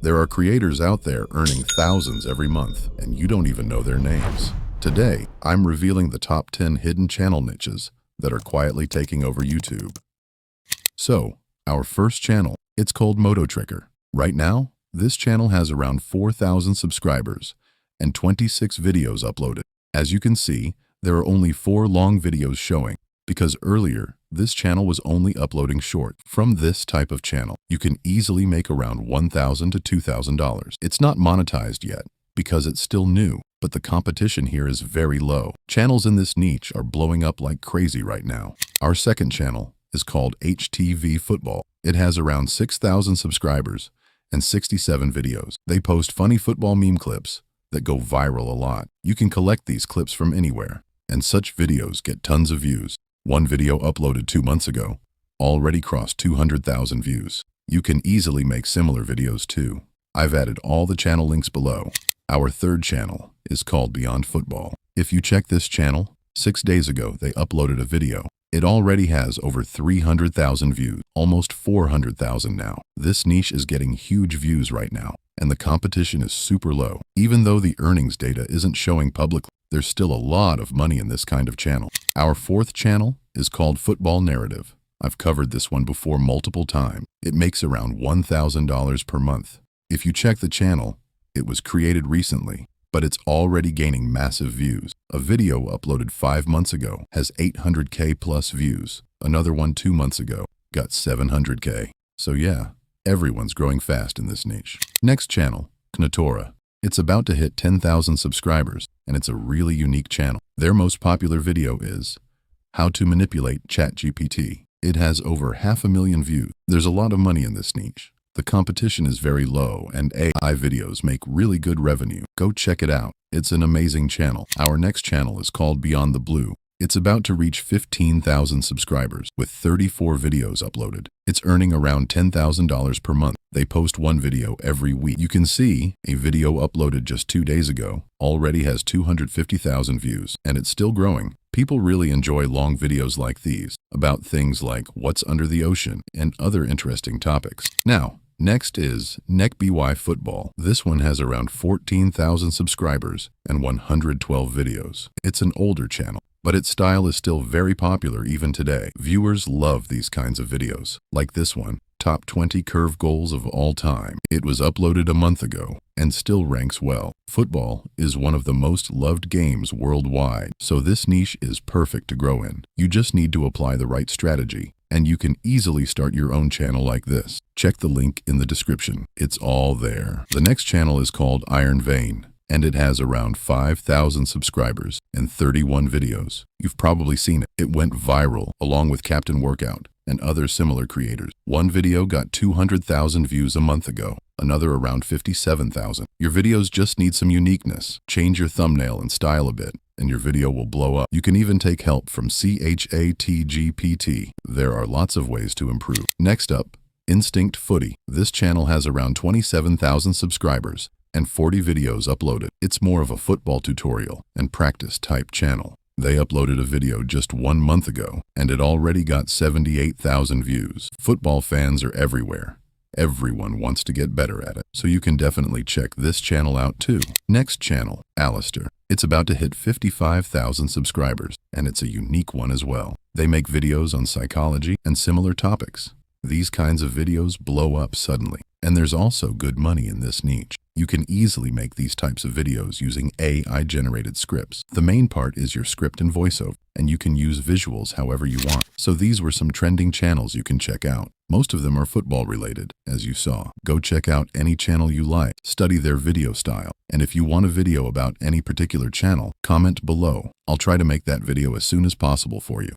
There are creators out there earning thousands every month, and you don't even know their names. Today, I'm revealing the top 10 hidden channel niches that are quietly taking over YouTube. So, our first channel, it's called MOTO Tricker. Right now, this channel has around 4,000 subscribers and 26 videos uploaded. As you can see, there are only 4 long videos showing, because earlier, this channel was only uploading short. From this type of channel, you can easily make around $1,000 to $2,000. It's not monetized yet, because it's still new, but the competition here is very low. Channels in this niche are blowing up like crazy right now. Our second channel is called MTV It has around 6,000 subscribers and 67 videos. They post funny football meme clips that go viral a lot. You can collect these clips from anywhere, and such videos get tons of views. One video uploaded 2 months ago already crossed 200,000 views. You can easily make similar videos too. I've added all the channel links below. Our third channel is called Beyond Football. If you check this channel, 6 days ago they uploaded a video. It already has over 300,000 views, almost 400,000 now. This niche is getting huge views right now, and the competition is super low. Even though the earnings data isn't showing publicly, there's still a lot of money in this kind of channel. Our fourth channel is called Football Narrative. I've covered this one before multiple times. It makes around $1,000 per month. If you check the channel, it was created recently, but it's already gaining massive views. A video uploaded 5 months ago has 800K plus views. Another one 2 months ago got 700K. So yeah, everyone's growing fast in this niche. Next channel, knotora. It's about to hit 10,000 subscribers, and it's a really unique channel. Their most popular video is How to Manipulate ChatGPT. It has over 500,000 views. There's a lot of money in this niche. The competition is very low, and AI videos make really good revenue. Go check it out. It's an amazing channel. Our next channel is called Beyond the Blue. It's about to reach 15,000 subscribers with 34 videos uploaded. It's earning around $10,000 per month. They post one video every week. You can see a video uploaded just 2 days ago already has 250,000 views, and it's still growing. People really enjoy long videos like these about things like what's under the ocean and other interesting topics. Now, next is necbyfootball. This one has around 14,000 subscribers and 112 videos. It's an older channel, but its style is still very popular even today. Viewers love these kinds of videos, like this one, Top 20 Curve Goals of All Time. It was uploaded a month ago and still ranks well. Football is one of the most loved games worldwide, so this niche is perfect to grow in. You just need to apply the right strategy, and you can easily start your own channel like this. Check the link in the description. It's all there. The next channel is called ironewayne, and it has around 5,000 subscribers and 31 videos. You've probably seen it. It went viral along with Captain Workout and other similar creators. One video got 200,000 views a month ago, another around 57,000. Your videos just need some uniqueness. Change your thumbnail and style a bit, and your video will blow up. You can even take help from ChatGPT. There are lots of ways to improve. Next up, Instinct Footy. This channel has around 27,000 subscribers and 40 videos uploaded. It's more of a football tutorial and practice type channel. They uploaded a video just 1 month ago, and it already got 78,000 views. Football fans are everywhere. Everyone wants to get better at it, so you can definitely check this channel out too. Next channel, Alastair. It's about to hit 55,000 subscribers, and it's a unique one as well. They make videos on psychology and similar topics. These kinds of videos blow up suddenly, and there's also good money in this niche. You can easily make these types of videos using AI-generated scripts. The main part is your script and voiceover, and you can use visuals however you want. So these were some trending channels you can check out. Most of them are football related, as you saw. Go check out any channel you like, study their video style, and if you want a video about any particular channel, comment below. I'll try to make that video as soon as possible for you.